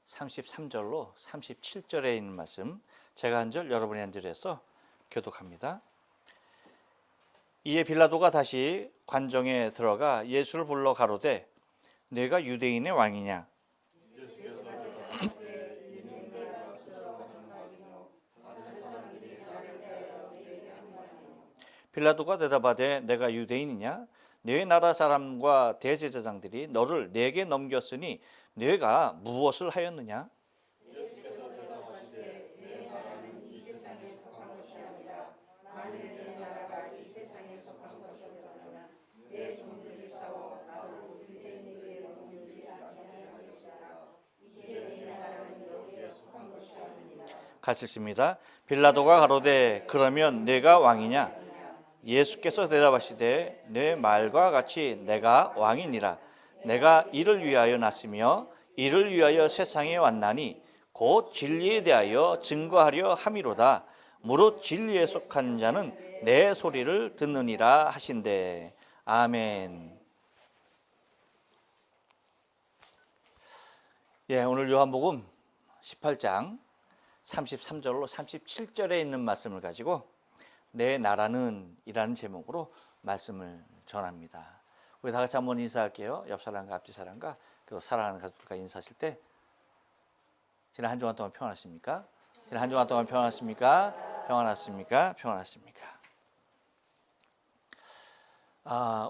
33절로 37절에 있는 말씀, 제가 한 절, 여러분이 한 절에서 교독합니다. 이에 빌라도가 다시 관정에 들어가 예수를 불러 가로되 네가 유대인의 왕이냐? 빌라도가 대답하되 내가 유대인이냐? 네 나라 사람과 대제사장들이 너를 내게 넘겼으니 네가 무엇을 하였느냐? 같이 읽습니다. 빌라도가 가로되 그러면 내가 왕이냐? 예수께서 대답하시되 내 말과 같이 내가 왕이니라. 내가 이를 위하여 났으며 이를 위하여 세상에 왔나니 곧 진리에 대하여 증거하려 함이로다. 무릇 진리에 속한 자는 내 소리를 듣느니라 하신대. 아멘. 오늘 요한복음 18장 33절로 37절에 있는 말씀을 가지고 내 나라는 이라는 제목으로 말씀을 전합니다. 우리 다 같이 한번 인사할게요. 옆 사람과 앞뒤 사람과 그리고 사랑하는 가족들과 인사하실 때 지난 한 주간 동안 평안하십니까? 지난 한 주간 동안 평안하십니까? 평안하십니까? 평안하십니까?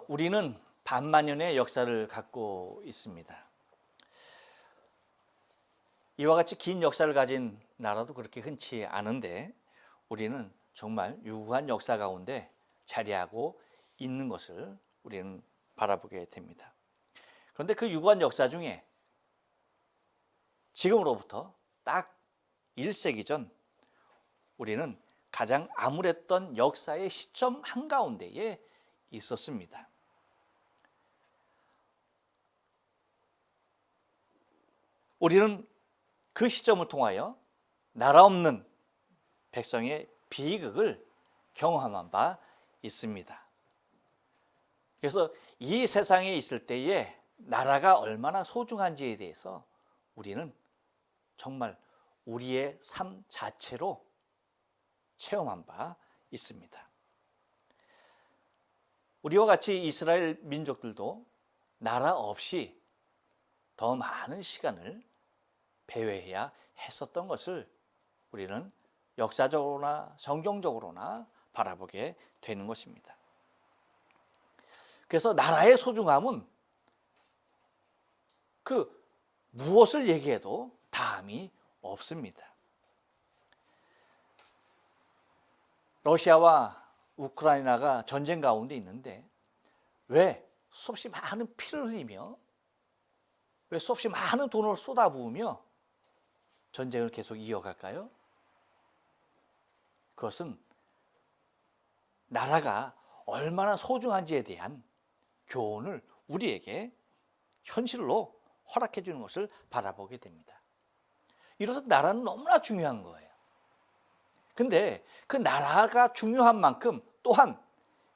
우리는 반만년의 역사를 갖고 있습니다. 이와 같이 긴 역사를 가진 나라도 그렇게 흔치 않은데 우리는 정말 유구한 역사 가운데 자리하고 있는 것을 우리는 바라보게 됩니다. 그런데 그 유구한 역사 중에 지금으로부터 딱 1세기 전 우리는 가장 암울했던 역사의 시점 한가운데에 있었습니다. 우리는 그 시점을 통하여 나라 없는 백성의 비극을 경험한 바 있습니다. 그래서 이 세상에 있을 때에 나라가 얼마나 소중한지에 대해서 우리는 정말 우리의 삶 자체로 체험한 바 있습니다. 우리와 같이 이스라엘 민족들도 나라 없이 더 많은 시간을 배회해야 했었던 것을 우리는 역사적으로나 성경적으로나 바라보게 되는 것입니다. 그래서 나라의 소중함은 그 무엇을 얘기해도 다함이 없습니다. 러시아와 우크라이나가 전쟁 가운데 있는데 왜 수없이 많은 피를 흘리며 왜 수없이 많은 돈을 쏟아부으며 전쟁을 계속 이어갈까요? 그것은 나라가 얼마나 소중한지에 대한 교훈을 우리에게 현실로 허락해 주는 것을 바라보게 됩니다. 이로써 나라는 너무나 중요한 거예요. 근데 그 나라가 중요한 만큼 또한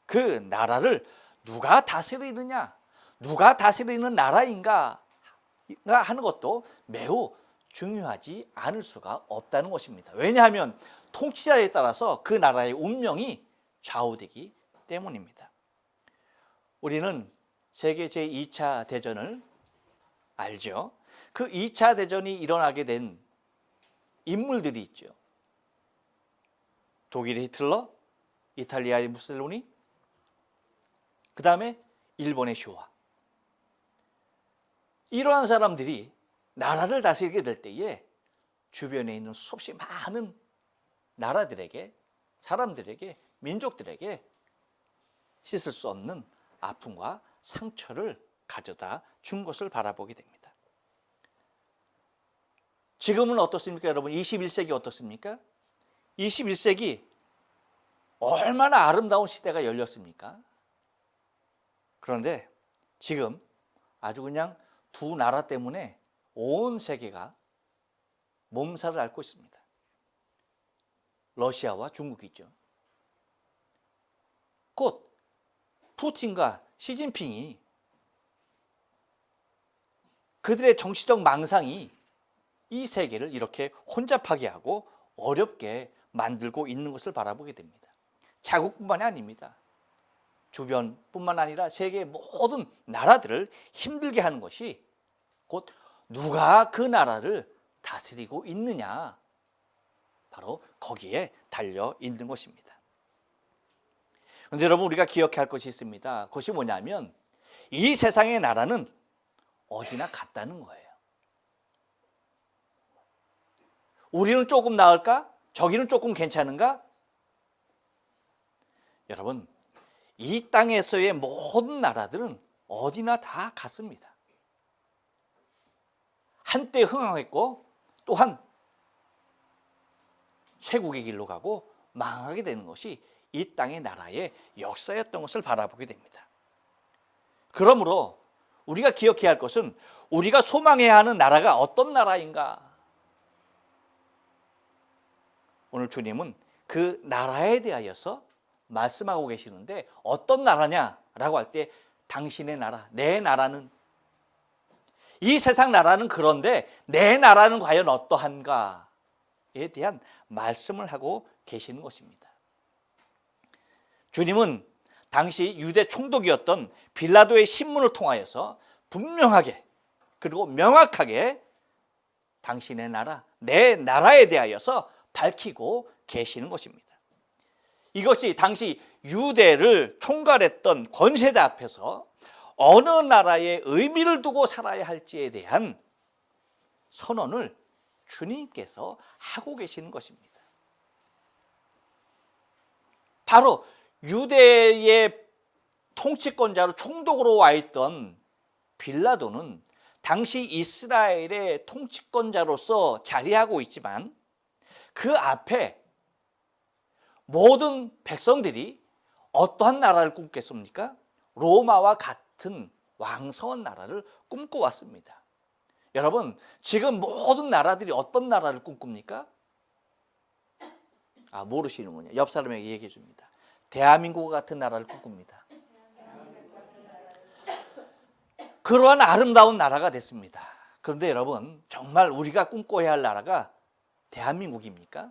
그 나라를 누가 다스리느냐, 누가 다스리는 나라인가 하는 것도 매우 중요하지 않을 수가 없다는 것입니다. 왜냐하면 통치자에 따라서 그 나라의 운명이 좌우되기 때문입니다. 우리는 세계 제2차 대전을 알죠. 그 2차 대전이 일어나게 된 인물들이 있죠. 독일의 히틀러, 이탈리아의 무솔리니, 그 다음에 일본의 쇼와. 이러한 사람들이 나라를 다스리게 될 때에 주변에 있는 수없이 많은 나라들에게, 사람들에게, 민족들에게 씻을 수 없는 아픔과 상처를 가져다 준 것을 바라보게 됩니다. 지금은 어떻습니까, 여러분? 21세기 어떻습니까? 21세기 얼마나 아름다운 시대가 열렸습니까? 그런데 지금 아주 그냥 두 나라 때문에 온 세계가 몸살을 앓고 있습니다. 러시아와 중국이죠. 곧 푸틴과 시진핑이 그들의 정치적 망상이 이 세계를 이렇게 혼잡하게 하고 어렵게 만들고 있는 것을 바라보게 됩니다. 자국뿐만이 아닙니다. 주변뿐만 아니라 세계의 모든 나라들을 힘들게 하는 것이 곧 누가 그 나라를 다스리고 있느냐, 바로 거기에 달려 있는 것입니다. 그런데 여러분, 우리가 기억해야 할 것이 있습니다. 그것이 뭐냐면 이 세상의 나라는 어디나 같다는 거예요. 우리는 조금 나을까? 저기는 조금 괜찮은가? 여러분, 이 땅에서의 모든 나라들은 어디나 다 같습니다. 한때 흥황했고 또한 쇠국의 길로 가고 망하게 되는 것이 이 땅의 나라의 역사였던 것을 바라보게 됩니다. 그러므로 우리가 기억해야 할 것은 우리가 소망해야 하는 나라가 어떤 나라인가? 오늘 주님은 그 나라에 대하여서 말씀하고 계시는데, 어떤 나라냐라고 할 때 당신의 나라, 내 나라는, 이 세상 나라는 그런데 내 나라는 과연 어떠한가에 대한 말씀을 하고 계시는 것입니다. 주님은 당시 유대 총독이었던 빌라도의 신문을 통하여서 분명하게 그리고 명확하게 당신의 나라, 내 나라에 대하여서 밝히고 계시는 것입니다. 이것이 당시 유대를 총괄했던 권세자 앞에서 어느 나라에 의미를 두고 살아야 할지에 대한 선언을 주님께서 하고 계시는 것입니다. 바로 유대의 통치권자로 총독으로 와 있던 빌라도는 당시 이스라엘의 통치권자로서 자리하고 있지만, 그 앞에 모든 백성들이 어떠한 나라를 꿈꿨습니까? 로마와 같은 왕성한 나라를 꿈꿔왔습니다. 여러분, 지금 모든 나라들이 어떤 나라를 꿈꿉니까? 모르시는군요. 옆 사람에게 얘기해 줍니다. 대한민국 같은 나라를 꿈꿉니다. 그러한 아름다운 나라가 됐습니다. 그런데 여러분, 정말 우리가 꿈꿔야 할 나라가 대한민국입니까?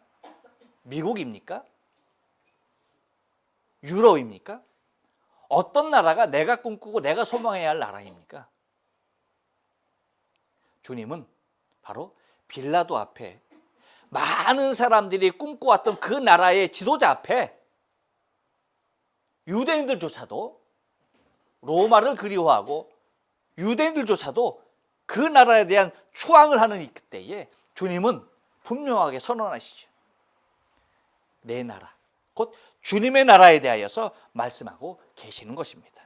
미국입니까? 유럽입니까? 어떤 나라가 내가 꿈꾸고 내가 소망해야 할 나라입니까? 주님은 바로 빌라도 앞에, 많은 사람들이 꿈꿔왔던 그 나라의 지도자 앞에, 유대인들조차도 로마를 그리워하고 유대인들조차도 그 나라에 대한 추앙을 하는 그때에 주님은 분명하게 선언하시죠. 내 나라, 곧 주님의 나라에 대하여서 말씀하고 계시는 것입니다.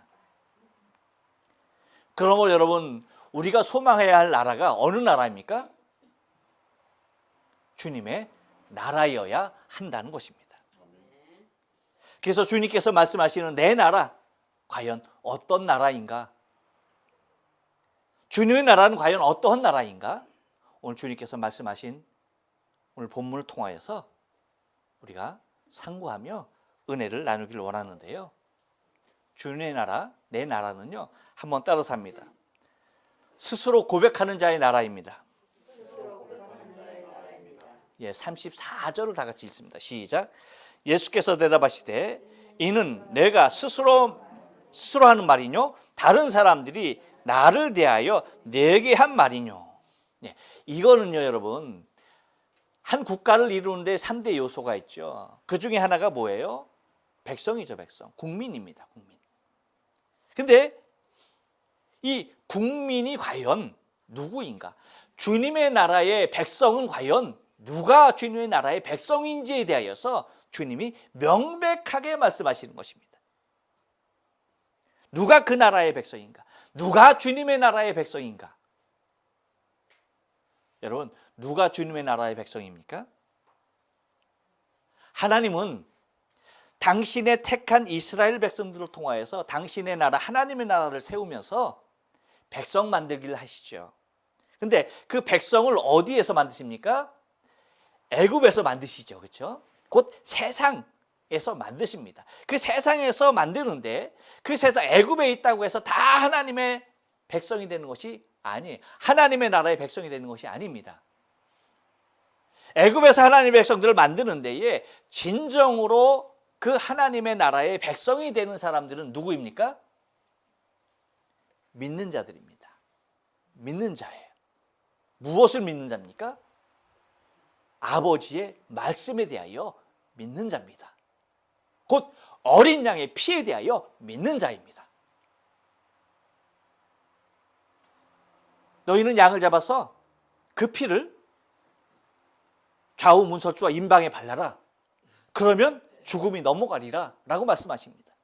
그러므로 여러분, 우리가 소망해야 할 나라가 어느 나라입니까? 주님의 나라여야 한다는 것입니다. 그래서 주님께서 말씀하시는 내 나라, 과연 어떤 나라인가? 주님의 나라는 과연 어떠한 나라인가? 오늘 주님께서 말씀하신 오늘 본문을 통하여서 우리가 상고하며 은혜를 나누기를 원하는데요. 주님의 나라, 내 나라는요, 한번 따라서 합니다. 스스로 고백하는 자의 나라입니다. 34절을 다 같이 읽습니다. 시작. 예수께서 대답하시되 이는 내가 스스로 하는 말이뇨? 다른 사람들이 나를 대하여 내게 한 말이뇨? 이거는요, 여러분, 한 국가를 이루는데 3대 요소가 있죠. 그 중에 하나가 뭐예요? 백성이죠, 백성. 국민입니다, 국민. 근데 이 국민이 과연 누구인가? 주님의 나라의 백성은 과연 누가 주님의 나라의 백성인지에 대하여서 주님이 명백하게 말씀하시는 것입니다. 누가 그 나라의 백성인가? 누가 주님의 나라의 백성인가? 여러분, 누가 주님의 나라의 백성입니까? 하나님은 당신의 택한 이스라엘 백성들을 통하여서 당신의 나라, 하나님의 나라를 세우면서 백성 만들기를 하시죠. 근데 그 백성을 어디에서 만드십니까? 애굽에서 만드시죠. 그렇죠? 곧 세상에서 만드십니다. 그 세상에서 만드는데 그 세상 애굽에 있다고 해서 다 하나님의 백성이 되는 것이 아니에요. 하나님의 나라의 백성이 되는 것이 아닙니다. 애굽에서 하나님의 백성들을 만드는 데에 진정으로 그 하나님의 나라의 백성이 되는 사람들은 누구입니까? 믿는 자들입니다. 믿는 자예요. 무엇을 믿는 자입니까? 아버지의 말씀에 대하여 믿는 자입니다. 곧 어린 양의 피에 대하여 믿는 자입니다. 너희는 양을 잡아서 그 피를 좌우 문서주와 임방에 발라라. 그러면 죽음이 넘어가리라 라고 말씀하십니다.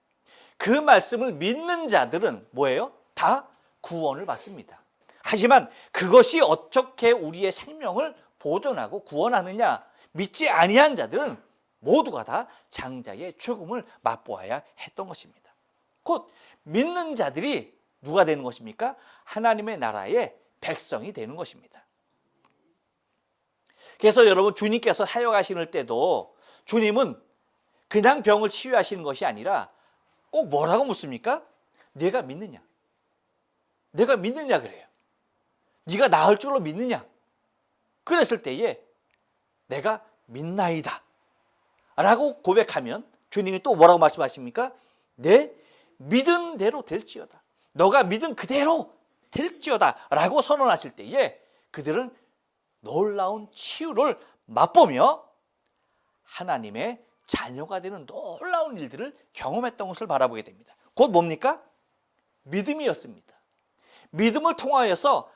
그 말씀을 믿는 자들은 뭐예요? 다 구원을 받습니다. 하지만 그것이 어떻게 우리의 생명을 보존하고 구원하느냐, 믿지 아니한 자들은 모두가 다 장자의 죽음을 맛보아야 했던 것입니다. 곧 믿는 자들이 누가 되는 것입니까? 하나님의 나라의 백성이 되는 것입니다. 그래서 여러분, 주님께서 사역하시는 때도 주님은 그냥 병을 치유하시는 것이 아니라 꼭 뭐라고 묻습니까? 네가 믿느냐? 내가 믿느냐 그래요. 네가 나을 줄로 믿느냐? 그랬을 때에 내가 믿나이다 라고 고백하면 주님이 또 뭐라고 말씀하십니까? 내 믿은 대로 될지어다. 너가 믿은 그대로 될지어다 라고 선언하실 때에 그들은 놀라운 치유를 맛보며 하나님의 자녀가 되는 놀라운 일들을 경험했던 것을 바라보게 됩니다. 곧 뭡니까? 믿음이었습니다. 믿음을 통하여서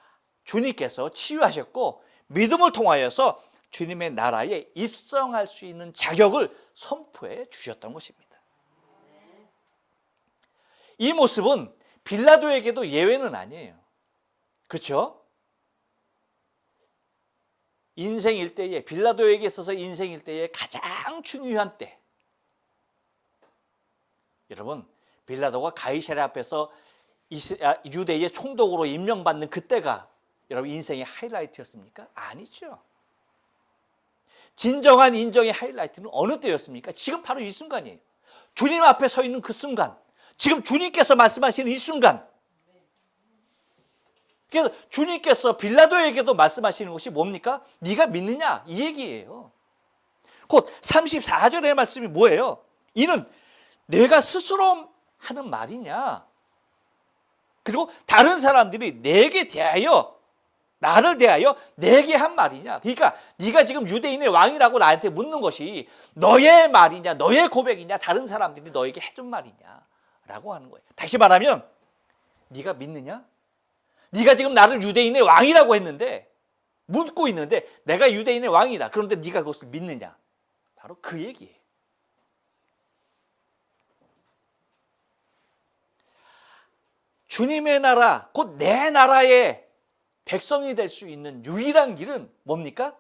주님께서 치유하셨고, 믿음을 통하여서 주님의 나라에 입성할 수 있는 자격을 선포해 주셨던 것입니다. 이 모습은 빌라도에게도 예외는 아니에요. 그렇죠? 인생 일대에, 빌라도에게 있어서 인생 일대에 가장 중요한 때, 여러분, 빌라도가 가이사랴 앞에서 유대의 총독으로 임명받는 그때가 여러분 인생의 하이라이트였습니까? 아니죠. 진정한 인정의 하이라이트는 어느 때였습니까? 지금 바로 이 순간이에요. 주님 앞에 서 있는 그 순간, 지금 주님께서 말씀하시는 이 순간. 그래서 주님께서 빌라도에게도 말씀하시는 것이 뭡니까? 네가 믿느냐? 이 얘기예요. 곧 34절의 말씀이 뭐예요? 이는 내가 스스로 하는 말이냐? 그리고 다른 사람들이 내게 대하여, 나를 대하여 내게 한 말이냐? 그러니까 네가 지금 유대인의 왕이라고 나한테 묻는 것이 너의 말이냐, 너의 고백이냐, 다른 사람들이 너에게 해준 말이냐 라고 하는 거예요. 다시 말하면 네가 믿느냐? 네가 지금 나를 유대인의 왕이라고 했는데, 묻고 있는데 내가 유대인의 왕이다. 그런데 네가 그것을 믿느냐? 바로 그 얘기예요. 주님의 나라, 곧 내 나라의 백성이 될 수 있는 유일한 길은 뭡니까?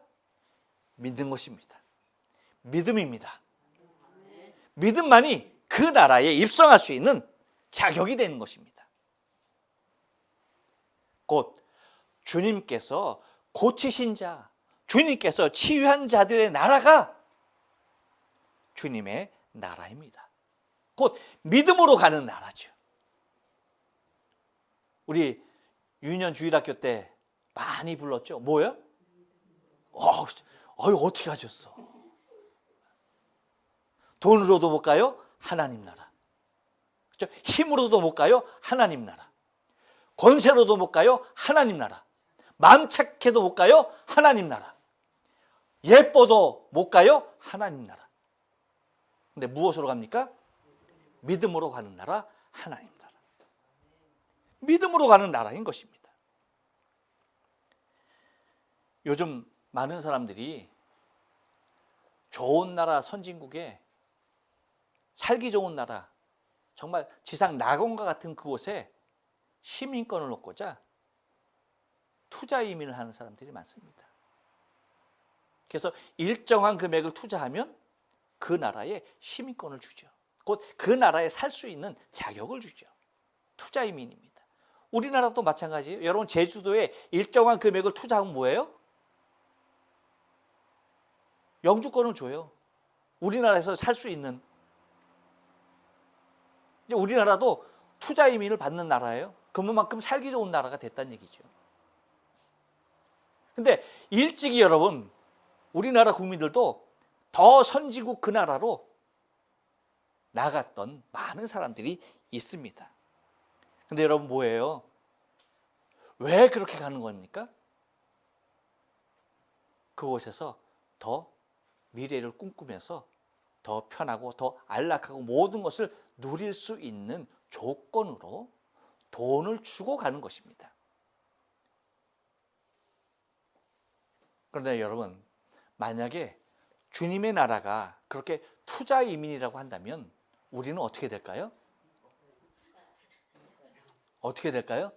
믿는 것입니다. 믿음입니다. 믿음만이 그 나라에 입성할 수 있는 자격이 되는 것입니다. 곧 주님께서 고치신 자, 주님께서 치유한 자들의 나라가 주님의 나라입니다. 곧 믿음으로 가는 나라죠. 우리 유년 주일학교 때 많이 불렀죠. 뭐요? 어떻게 하셨어? 돈으로도 못 가요? 하나님 나라. 그렇죠? 힘으로도 못 가요? 하나님 나라. 권세로도 못 가요? 하나님 나라. 마음 착해도 못 가요? 하나님 나라. 예뻐도 못 가요? 하나님 나라. 근데 무엇으로 갑니까? 믿음으로 가는 나라, 하나님 나라. 믿음으로 가는 나라인 것입니다. 요즘 많은 사람들이 좋은 나라, 선진국에 살기 좋은 나라, 정말 지상 낙원과 같은 그곳에 시민권을 얻고자 투자 이민을 하는 사람들이 많습니다. 그래서 일정한 금액을 투자하면 그 나라에 시민권을 주죠. 곧 그 나라에 살 수 있는 자격을 주죠. 투자 이민입니다. 우리나라도 마찬가지예요. 여러분, 제주도에 일정한 금액을 투자하면 뭐예요? 영주권을 줘요. 우리나라에서 살 수 있는. 이제 우리나라도 투자 이민을 받는 나라예요. 그만큼 살기 좋은 나라가 됐다는 얘기죠. 근데 일찍이 여러분, 우리나라 국민들도 더 선지국 그 나라로 나갔던 많은 사람들이 있습니다. 근데 여러분 뭐예요? 왜 그렇게 가는 겁니까? 그곳에서 더 미래를 꿈꾸면서 더 편하고 더 안락하고 모든 것을 누릴 수 있는 조건으로 돈을 주고 가는 것입니다. 그런데 여러분, 만약에 주님의 나라가 그렇게 투자 이민이라고 한다면 우리는 어떻게 될까요? 어떻게 될까요?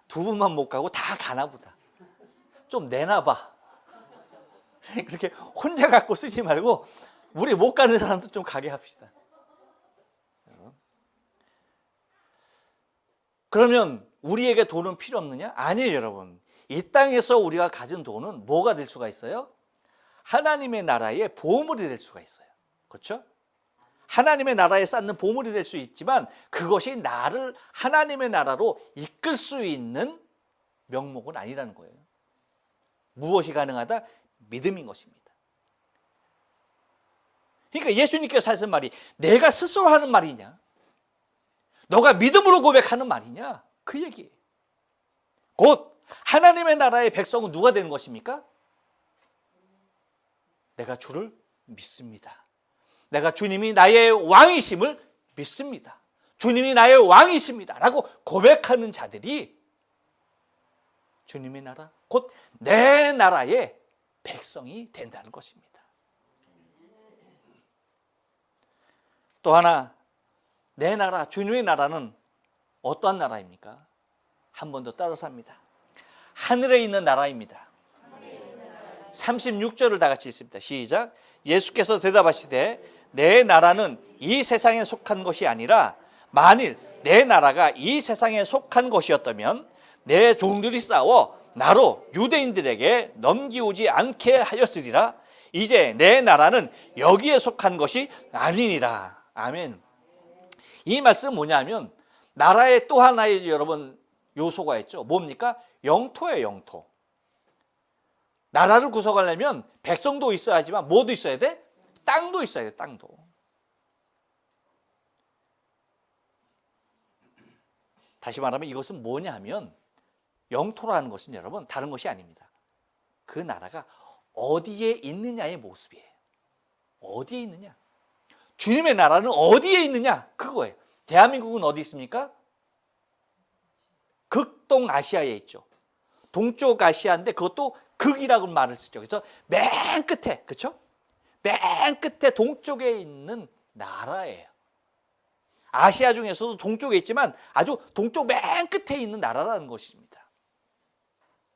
두 분만 못 가고 다 가나 보다. 좀 내놔봐. 그렇게 혼자 갖고 쓰지 말고 우리 못 가는 사람도 좀 가게 합시다. 그러면 우리에게 돈은 필요 없느냐? 아니에요, 여러분. 이 땅에서 우리가 가진 돈은 뭐가 될 수가 있어요? 하나님의 나라의 보물이 될 수가 있어요. 그렇죠? 하나님의 나라에 쌓는 보물이 될 수 있지만 그것이 나를 하나님의 나라로 이끌 수 있는 명목은 아니라는 거예요. 무엇이 가능하다? 믿음인 것입니다. 그러니까 예수님께서 하신 말이 내가 스스로 하는 말이냐? 너가 믿음으로 고백하는 말이냐? 그 얘기예요. 곧 하나님의 나라의 백성은 누가 되는 것입니까? 내가 주를 믿습니다. 내가 주님이 나의 왕이심을 믿습니다. 주님이 나의 왕이십니다. 라고 고백하는 자들이 주님의 나라, 곧 내 나라의 백성이 된다는 것입니다. 또 하나, 내 나라, 주님의 나라는 어떠한 나라입니까? 한 번 더 따라서 합니다. 하늘에 있는 나라입니다. 36절을 다 같이 읽습니다. 시작. 예수께서 대답하시되 내 나라는 이 세상에 속한 것이 아니라 만일 내 나라가 이 세상에 속한 것이었다면 내 종들이 싸워 나로 유대인들에게 넘기오지 않게 하였으리라. 이제 내 나라는 여기에 속한 것이 아니니라. 아멘. 이 말씀은 뭐냐면 나라의 또 하나의 여러분 요소가 있죠. 뭡니까? 영토예요, 영토. 나라를 구성하려면 백성도 있어야지만 뭐도 있어야 돼? 땅도 있어야 돼, 땅도. 다시 말하면 이것은 뭐냐 하면 영토라는 것은 여러분 다른 것이 아닙니다. 그 나라가 어디에 있느냐의 모습이에요. 어디에 있느냐? 주님의 나라는 어디에 있느냐? 그거예요. 대한민국은 어디 있습니까? 극동아시아에 있죠. 동쪽 아시아인데 그것도 극이라고 말을 쓰죠. 그래서 맨 끝에, 그렇죠? 맨 끝에 동쪽에 있는 나라예요. 아시아 중에서도 동쪽에 있지만 아주 동쪽 맨 끝에 있는 나라라는 것입니다.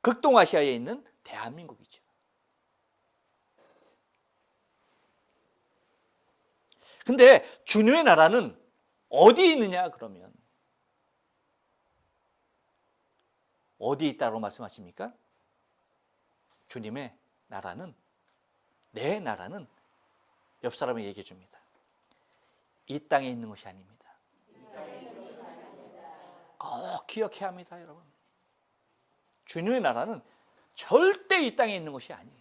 극동아시아에 있는 대한민국이죠. 근데 주님의 나라는 어디에 있느냐 그러면 어디에 있다고 말씀하십니까? 주님의 나라는, 내 나라는 옆 사람에게 얘기해 줍니다. 이 땅에 있는 것이 아닙니다. 꼭 기억해야 합니다, 여러분. 주님의 나라는 절대 이 땅에 있는 것이 아니에요.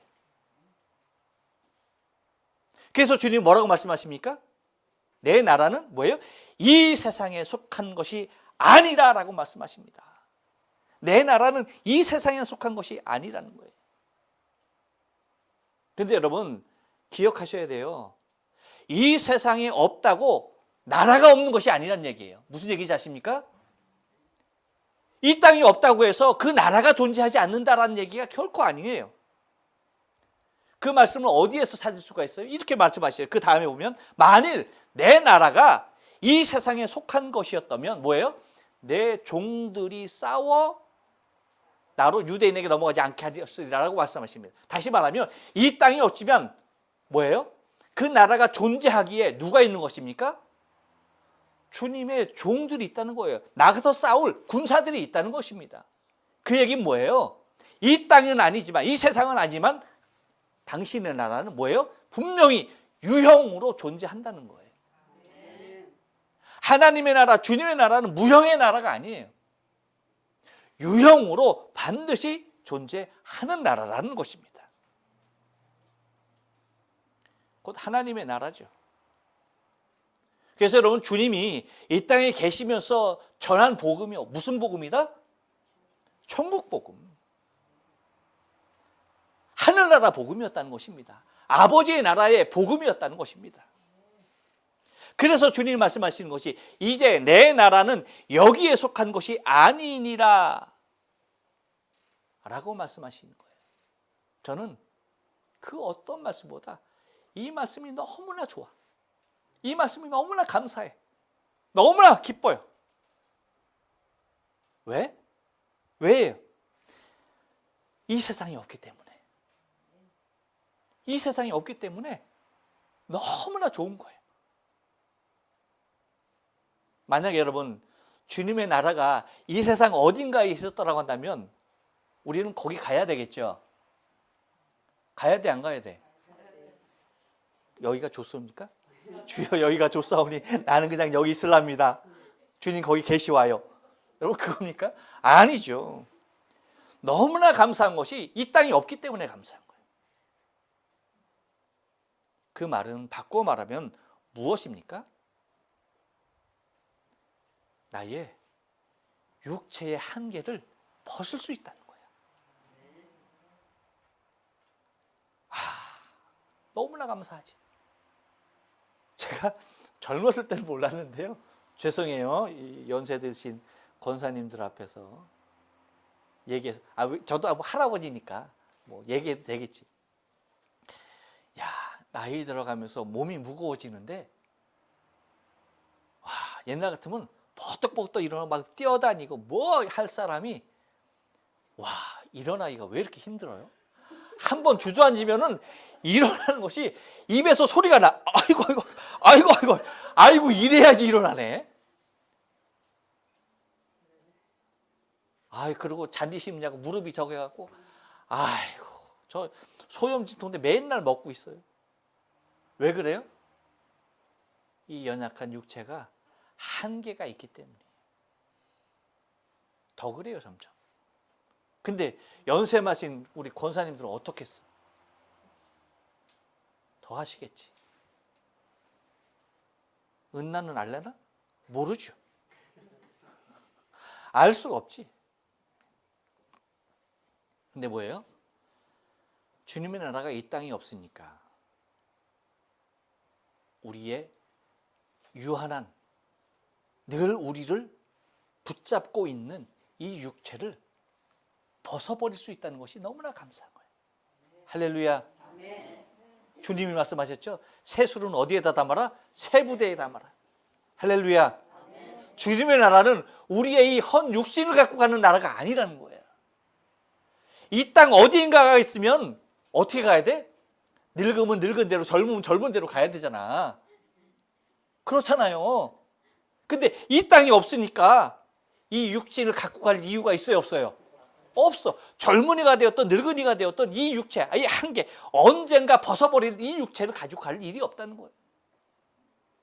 그래서 주님이 뭐라고 말씀하십니까? 내 나라는 뭐예요? 이 세상에 속한 것이 아니라라고 말씀하십니다. 내 나라는 이 세상에 속한 것이 아니라는 거예요. 근데 여러분 기억하셔야 돼요. 이 세상에 없다고 나라가 없는 것이 아니란 얘기예요. 무슨 얘기인지 아십니까? 이 땅이 없다고 해서 그 나라가 존재하지 않는다라는 얘기가 결코 아니에요. 그 말씀을 어디에서 찾을 수가 있어요? 이렇게 말씀하시죠. 그 다음에 보면 만일 내 나라가 이 세상에 속한 것이었다면 뭐예요? 내 종들이 싸워 나로 유대인에게 넘어가지 않게 하리라고 말씀하십니다. 다시 말하면 이 땅이 없지만 뭐예요? 그 나라가 존재하기에 누가 있는 것입니까? 주님의 종들이 있다는 거예요. 나가서 싸울 군사들이 있다는 것입니다. 그 얘기는 뭐예요? 이 땅은 아니지만, 이 세상은 아니지만 당신의 나라는 뭐예요? 분명히 유형으로 존재한다는 거예요. 하나님의 나라, 주님의 나라는 무형의 나라가 아니에요. 유형으로 반드시 존재하는 나라라는 것입니다. 곧 하나님의 나라죠. 그래서 여러분, 주님이 이 땅에 계시면서 전한 복음이요, 무슨 복음이다? 천국 복음, 하늘나라 복음이었다는 것입니다. 아버지의 나라의 복음이었다는 것입니다. 그래서 주님이 말씀하시는 것이 이제 내 나라는 여기에 속한 것이 아니니라 라고 말씀하시는 거예요. 저는 그 어떤 말씀보다 이 말씀이 너무나 좋아. 이 말씀이 너무나 감사해. 너무나 기뻐요. 왜? 왜예요? 이 세상이 없기 때문에. 이 세상이 없기 때문에 너무나 좋은 거예요. 만약에 여러분, 주님의 나라가 이 세상 어딘가에 있었더라고 한다면 우리는 거기 가야 되겠죠. 가야 돼, 안 가야 돼? 여기가 좋습니까? 주여, 여기가 좋사오니 나는 그냥 여기 있으랍니다. 주님 거기 계시와요. 여러분, 그겁니까? 아니죠. 너무나 감사한 것이 이 땅이 없기 때문에 감사한 거예요. 그 말은 바꿔 말하면 무엇입니까? 나의 육체의 한계를 벗을 수 있다는 거예요. 너무나 감사하지. 제가 젊었을 때는 몰랐는데요. 죄송해요. 이 연세 드신 권사님들 앞에서 얘기해서, 저도 할아버지니까 뭐 얘기해도 되겠지. 야, 나이 들어가면서 몸이 무거워지는데, 와, 옛날 같으면 버떡버떡 일어나 막 뛰어다니고 뭐 할 사람이, 와, 일어나기가 왜 이렇게 힘들어요? 한번 주저앉으면은 일어나는 것이 입에서 소리가 나. 아이고 이래야지 일어나네. 그리고 잔디 심냐고 무릎이 저게 갖고, 저 소염진통인데 맨날 먹고 있어요. 왜 그래요? 이 연약한 육체가 한계가 있기 때문에. 더 그래요, 점점. 근데 연세 마신 우리 권사님들은 어떻게 했어? 더 하시겠지. 은나는 알래나? 모르죠. 알 수가 없지. 근데 뭐예요? 주님의 나라가 이 땅에 없으니까 우리의 유한한, 늘 우리를 붙잡고 있는 이 육체를 벗어버릴 수 있다는 것이 너무나 감사한 거예요. 할렐루야. 주님이 말씀하셨죠? 세술은 어디에다 담아라? 세부대에 담아라. 할렐루야. 주님의 나라는 우리의 이 헌 육신을 갖고 가는 나라가 아니라는 거예요. 이 땅 어디인가가 있으면 어떻게 가야 돼? 늙으면 늙은 대로, 젊으면 젊은 대로 가야 되잖아. 그렇잖아요. 근데 이 땅이 없으니까 이 육신을 갖고 갈 이유가 있어요, 없어요? 없어. 젊은이가 되었던 늙은이가 되었던 이 육체, 이 한계, 언젠가 벗어버릴 이 육체를 가지고 갈 일이 없다는 거예요.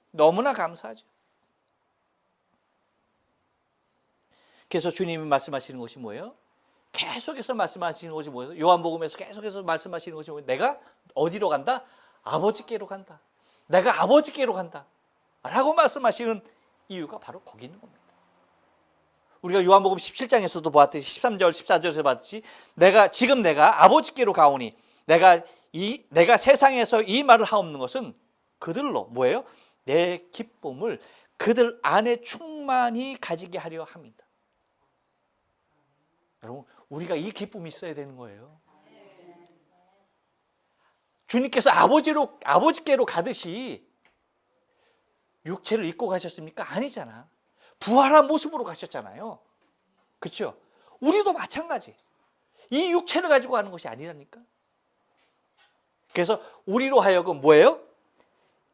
너무나 감사하죠. 그래서 주님이 말씀하시는 것이 뭐예요? 계속해서 말씀하시는 것이 뭐예요? 요한복음에서 계속해서 말씀하시는 것이 뭐예요? 내가 어디로 간다? 아버지께로 간다. 내가 아버지께로 간다 라고 말씀하시는 이유가 바로 거기 있는 겁니다. 우리가 요한복음 17장에서도 보았듯이 13절 14절에서 봤듯이 내가 아버지께로 가오니 내가 세상에서 이 말을 하옵는 것은 그들로 뭐예요? 내 기쁨을 그들 안에 충만히 가지게 하려 합니다. 여러분, 우리가 이 기쁨이 있어야 되는 거예요. 주님께서 아버지께로 가듯이 육체를 입고 가셨습니까? 아니잖아. 부활한 모습으로 가셨잖아요. 그렇죠? 우리도 마찬가지. 이 육체를 가지고 가는 것이 아니라니까. 그래서 우리로 하여금 뭐예요?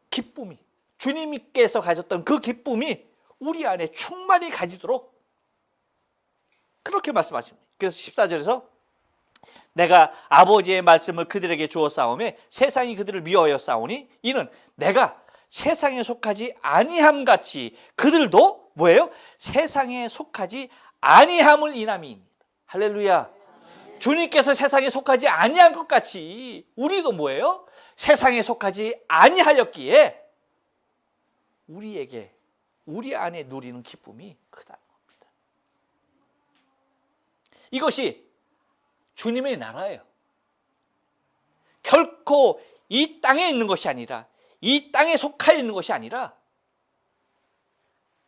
기쁨이, 주님께서 가졌던 그 기쁨이 우리 안에 충만히 가지도록 그렇게 말씀하십니다. 그래서 14절에서 내가 아버지의 말씀을 그들에게 주었사오매 세상이 그들을 미워하였사오니 이는 내가 세상에 속하지 아니함 같이 그들도 뭐예요? 세상에 속하지 아니함을 인함이니이다. 할렐루야. 주님께서 세상에 속하지 아니한 것 같이 우리도 뭐예요? 세상에 속하지 아니하였기에 우리 안에 누리는 기쁨이 크다는 겁니다. 이것이 주님의 나라예요. 결코 이 땅에 있는 것이 아니라, 이 땅에 속하여 있는 것이 아니라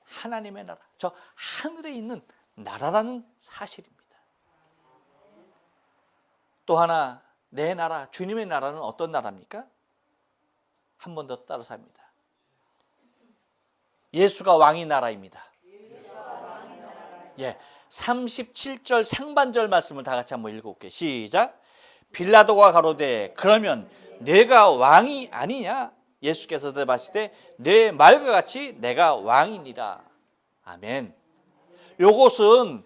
하나님의 나라, 저 하늘에 있는 나라라는 사실입니다. 또 하나, 내 나라, 주님의 나라는 어떤 나라입니까? 한 번 더 따라서 합니다. 예수가 왕의 나라입니다. 예, 37절 상반절 말씀을 다 같이 한번 읽어볼게요. 시작. 빌라도가 가로되 그러면 내가 왕이 아니냐? 예수께서 대답하시되 내 말과 같이 내가 왕이니라. 아멘. 요것은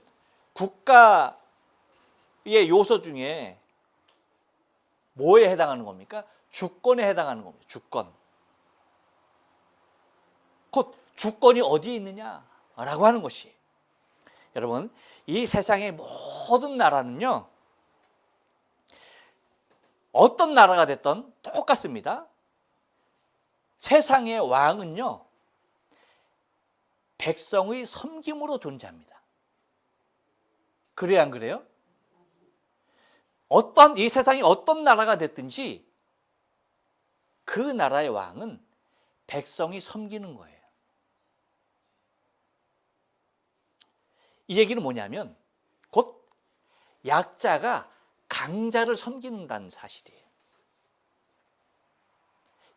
국가의 요소 중에 뭐에 해당하는 겁니까? 주권에 해당하는 겁니다. 주권. 곧 주권이 어디에 있느냐라고 하는 것이. 여러분, 이 세상의 모든 나라는요, 어떤 나라가 됐든 똑같습니다. 세상의 왕은요, 백성의 섬김으로 존재합니다. 그래야 안 그래요? 이 세상이 어떤 나라가 됐든지 그 나라의 왕은 백성이 섬기는 거예요. 이 얘기는 뭐냐면 곧 약자가 강자를 섬긴다는 사실이에요.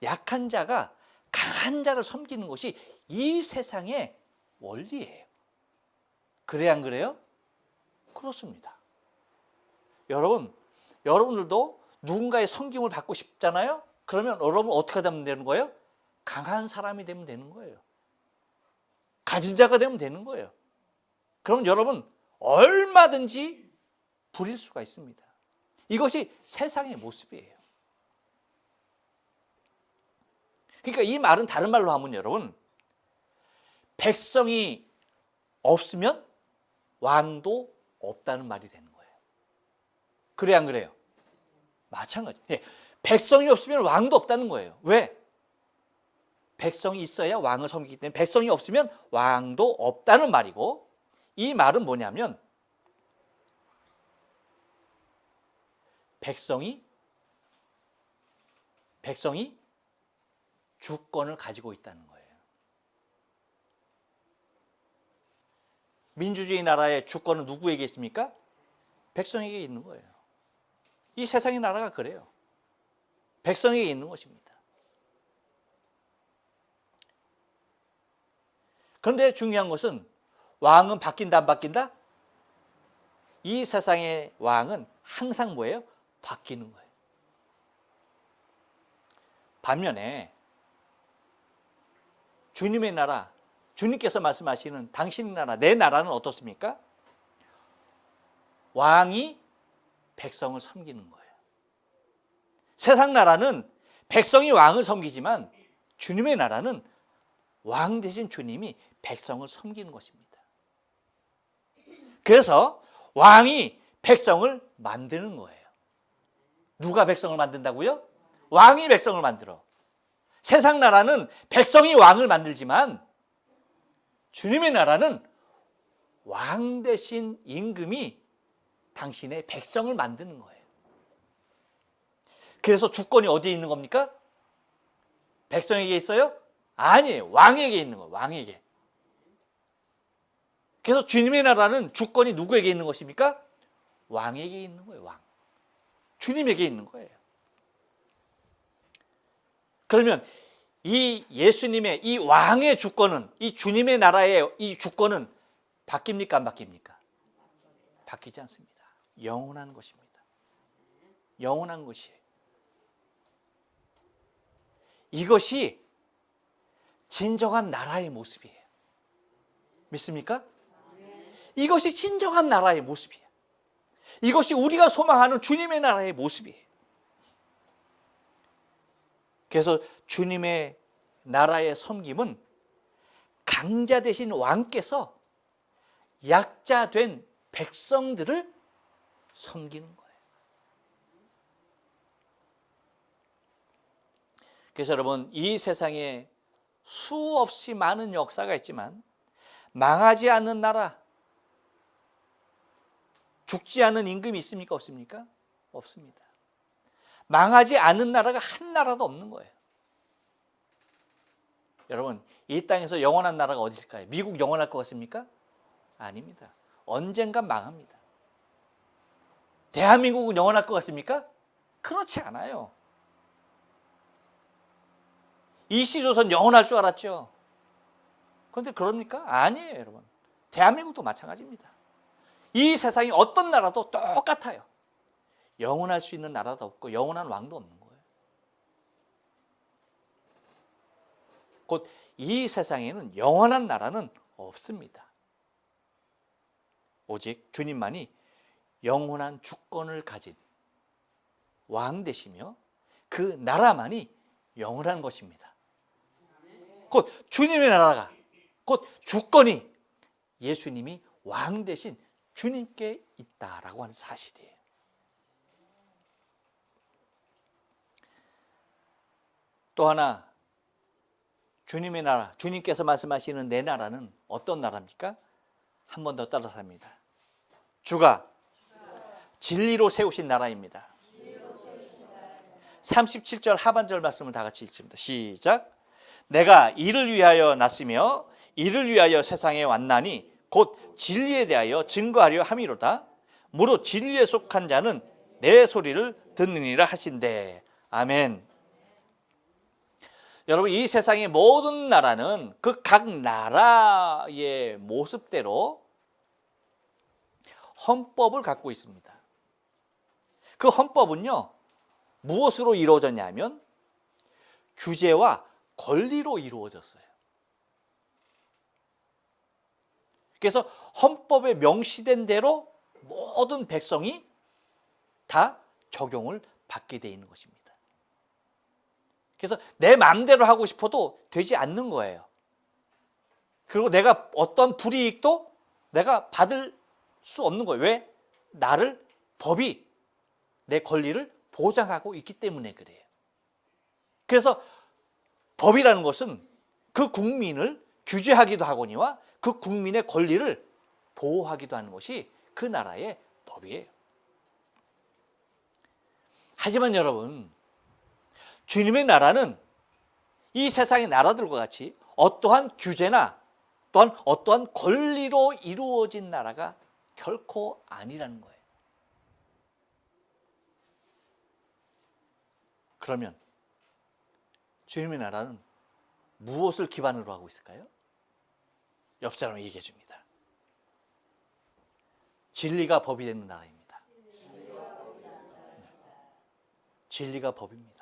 약한 자가 강한 자를 섬기는 것이 이 세상의 원리예요. 그래야 안 그래요? 그렇습니다. 여러분들도 누군가의 섬김을 받고 싶잖아요? 그러면 여러분 어떻게 되면 되는 거예요? 강한 사람이 되면 되는 거예요. 가진 자가 되면 되는 거예요. 그럼 여러분 얼마든지 부릴 수가 있습니다. 이것이 세상의 모습이에요. 그러니까 이 말은 다른 말로 하면 여러분, 백성이 없으면 왕도 없다는 말이 되는 거예요. 그래 안 그래요? 마찬가지. 예, 백성이 없으면 왕도 없다는 거예요. 왜? 백성이 있어야 왕을 섬기기 때문에 백성이 없으면 왕도 없다는 말이고, 이 말은 뭐냐면 백성이 주권을 가지고 있다는 거예요. 민주주의 나라의 주권은 누구에게 있습니까? 백성에게 있는 거예요. 이 세상의 나라가 그래요. 백성에게 있는 것입니다. 그런데 중요한 것은 왕은 바뀐다 안 바뀐다? 이 세상의 왕은 항상 뭐예요? 바뀌는 거예요. 반면에 주님의 나라, 주님께서 말씀하시는 당신의 나라, 내 나라는 어떻습니까? 왕이 백성을 섬기는 거예요. 세상 나라는 백성이 왕을 섬기지만 주님의 나라는 왕 대신 주님이 백성을 섬기는 것입니다. 그래서 왕이 백성을 만드는 거예요. 누가 백성을 만든다고요? 왕이 백성을 만들어. 세상 나라는 백성이 왕을 만들지만 주님의 나라는 왕 대신 임금이 당신의 백성을 만드는 거예요. 그래서 주권이 어디에 있는 겁니까? 백성에게 있어요? 아니에요. 왕에게 있는 거예요. 왕에게. 그래서 주님의 나라는 주권이 누구에게 있는 것입니까? 왕에게 있는 거예요. 왕. 주님에게 있는 거예요. 그러면 이 예수님의 이 왕의 주권은, 이 주님의 나라의 이 주권은 바뀝니까 안 바뀝니까? 바뀌지 않습니다. 영원한 것입니다. 영원한 것이에요. 이것이 진정한 나라의 모습이에요. 믿습니까? 이것이 진정한 나라의 모습이에요. 이것이 우리가 소망하는 주님의 나라의 모습이에요. 그래서 주님의 나라의 섬김은 강자 되신 왕께서 약자 된 백성들을 섬기는 거예요. 그래서 여러분, 이 세상에 수없이 많은 역사가 있지만 망하지 않는 나라, 죽지 않는 임금이 있습니까? 없습니까? 없습니다. 망하지 않는 나라가 한 나라도 없는 거예요. 여러분, 이 땅에서 영원한 나라가 어디 있을까요? 미국 영원할 것 같습니까? 아닙니다. 언젠간 망합니다. 대한민국은 영원할 것 같습니까? 그렇지 않아요. 이시조선 영원할 줄 알았죠. 그런데 그럽니까? 아니에요, 여러분. 대한민국도 마찬가지입니다. 이 세상이 어떤 나라도 똑같아요. 영원할 수 있는 나라도 없고 영원한 왕도 없는 거예요. 곧 이 세상에는 영원한 나라는 없습니다. 오직 주님만이 영원한 주권을 가진 왕 되시며 그 나라만이 영원한 것입니다. 곧 주님의 나라가, 곧 주권이 예수님이 왕 되신 주님께 있다라고 하는 사실이에요. 또 하나, 주님의 나라, 주님께서 말씀하시는 내 나라는 어떤 나라입니까? 한 번 더 따라서 합니다. 주가 진리로 세우신 나라입니다. 37절 하반절 말씀을 다 같이 읽습니다. 시작. 내가 이를 위하여 났으며 이를 위하여 세상에 왔나니 곧 진리에 대하여 증거하려 함이로다. 무릇 진리에 속한 자는 내 소리를 듣느니라 하신대. 아멘. 여러분, 이 세상의 모든 나라는 그 각 나라의 모습대로 헌법을 갖고 있습니다. 그 헌법은요, 무엇으로 이루어졌냐면 규제와 권리로 이루어졌어요. 그래서 헌법에 명시된 대로 모든 백성이 다 적용을 받게 되어 있는 것입니다. 그래서 내 마음대로 하고 싶어도 되지 않는 거예요. 그리고 내가 어떤 불이익도 내가 받을 수 없는 거예요. 왜? 나를 법이 내 권리를 보장하고 있기 때문에 그래요. 그래서 법이라는 것은 그 국민을 규제하기도 하거니와 그 국민의 권리를 보호하기도 하는 것이 그 나라의 법이에요. 하지만 여러분, 주님의 나라는 이 세상의 나라들과 같이 어떠한 규제나 또한 어떠한 권리로 이루어진 나라가 결코 아니라는 거예요. 그러면 주님의 나라는 무엇을 기반으로 하고 있을까요? 옆 사람이 얘기해 줍니다. 진리가 법이 되는 나라입니다. 진리가 법입니다.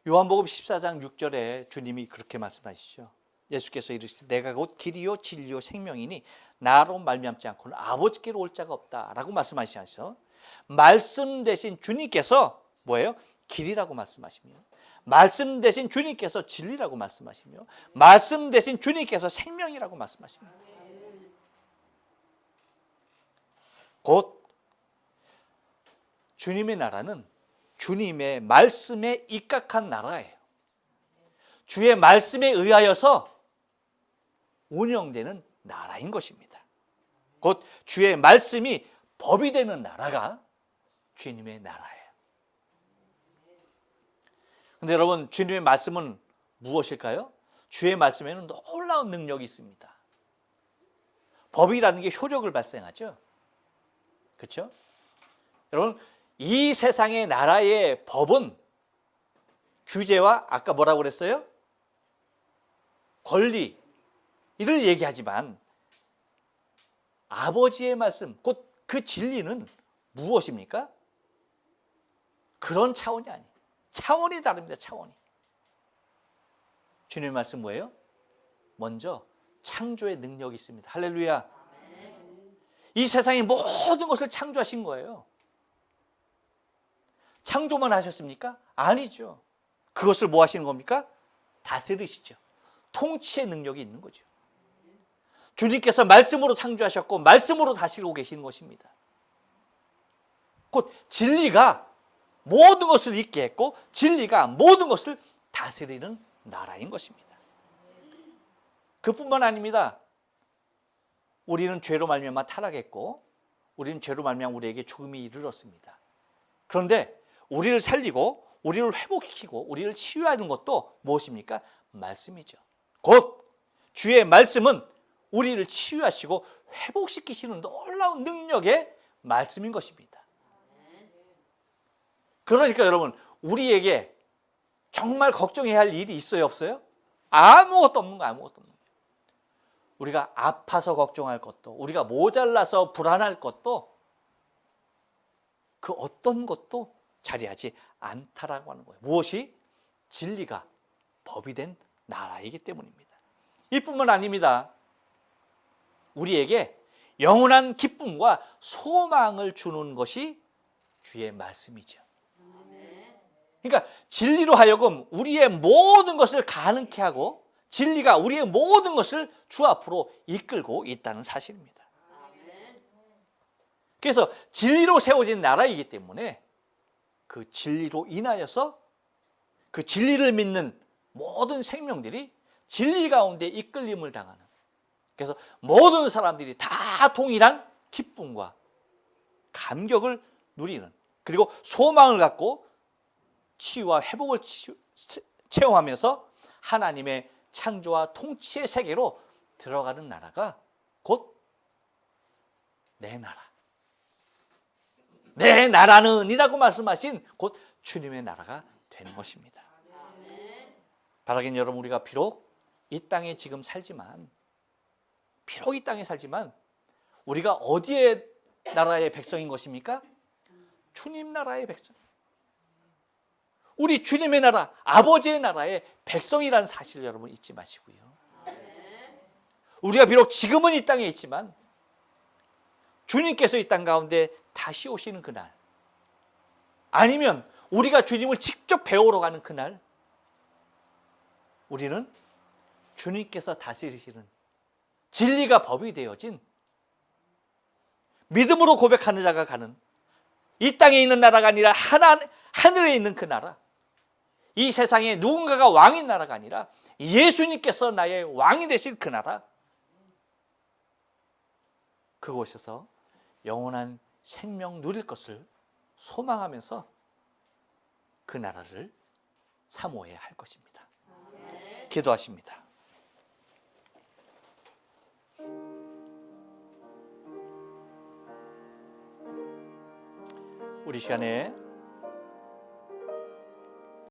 요한복음 14장 6절에 주님이 그렇게 말씀하시죠. 예수께서 이르시되 내가 곧 길이요 진리요 생명이니 나로 말미암지 않고는 아버지께로 올 자가 없다라고 말씀하시면서 말씀 대신 주님께서 뭐예요? 길이라고 말씀하시며, 말씀 대신 주님께서 진리라고 말씀하시며, 말씀 대신 주님께서 생명이라고 말씀하십니다. 곧 주님의 나라는 주님의 말씀에 입각한 나라예요. 주의 말씀에 의하여서 운영되는 나라인 것입니다. 곧 주의 말씀이 법이 되는 나라가 주님의 나라예요. 그런데 여러분, 주님의 말씀은 무엇일까요? 주의 말씀에는 놀라운 능력이 있습니다. 법이라는 게 효력을 발생하죠. 그렇죠? 여러분, 이 세상의 나라의 법은 규제와 아까 뭐라고 그랬어요? 권리, 이를 얘기하지만 아버지의 말씀, 곧 그 진리는 무엇입니까? 그런 차원이 아니에요. 차원이 다릅니다. 차원이. 주님의 말씀 뭐예요? 먼저 창조의 능력이 있습니다. 할렐루야. 이 세상의 모든 것을 창조하신 거예요. 창조만 하셨습니까? 아니죠. 그것을 뭐 하시는 겁니까? 다스리시죠. 통치의 능력이 있는 거죠. 주님께서 말씀으로 창조하셨고 말씀으로 다스리고 계시는 것입니다. 곧 진리가 모든 것을 있게 했고 진리가 모든 것을 다스리는 나라인 것입니다. 그뿐만 아닙니다. 우리는 죄로 말미암아 타락했고 우리는 죄로 말미암아 우리에게 죽음이 이르렀습니다. 그런데 우리를 살리고 우리를 회복시키고 우리를 치유하는 것도 무엇입니까? 말씀이죠. 곧 주의 말씀은 우리를 치유하시고 회복시키시는 놀라운 능력의 말씀인 것입니다. 그러니까 여러분, 우리에게 정말 걱정해야 할 일이 있어요, 없어요? 아무것도 없는 거예요. 아무것도 없는 거예요. 우리가 아파서 걱정할 것도, 우리가 모자라서 불안할 것도, 그 어떤 것도 자리하지 않다라고 하는 거예요. 무엇이? 진리가 법이 된 나라이기 때문입니다. 이뿐만 아닙니다. 우리에게 영원한 기쁨과 소망을 주는 것이 주의 말씀이죠. 그러니까 진리로 하여금 우리의 모든 것을 가능케 하고 진리가 우리의 모든 것을 주 앞으로 이끌고 있다는 사실입니다. 그래서 진리로 세워진 나라이기 때문에 그 진리로 인하여서 그 진리를 믿는 모든 생명들이 진리 가운데 이끌림을 당하는, 그래서 모든 사람들이 다 동일한 기쁨과 감격을 누리는, 그리고 소망을 갖고 치유와 회복을 체험하면서 하나님의 창조와 통치의 세계로 들어가는 나라가 곧 내 나라, 내 나라는 이라고 말씀하신 곧 주님의 나라가 되는 것입니다. 바라긴 여러분, 우리가 비록 이 땅에 지금 살지만, 비록 이 땅에 살지만 우리가 어디의 나라의 백성인 것입니까? 주님 나라의 백성, 우리 주님의 나라, 아버지의 나라의 백성이라는 사실을 여러분 잊지 마시고요. 우리가 비록 지금은 이 땅에 있지만 주님께서 이 땅 가운데 다시 오시는 그날, 아니면 우리가 주님을 직접 배우러 가는 그날, 우리는 주님께서 다스리시는 진리가 법이 되어진 믿음으로 고백하는 자가 가는 이 땅에 있는 나라가 아니라 하늘에 있는 그 나라, 이 세상에 누군가가 왕인 나라가 아니라 예수님께서 나의 왕이 되실 그 나라, 그곳에서 영원한 생명 누릴 것을 소망하면서 그 나라를 사모해야 할 것입니다. 기도하십니다. 우리 시간에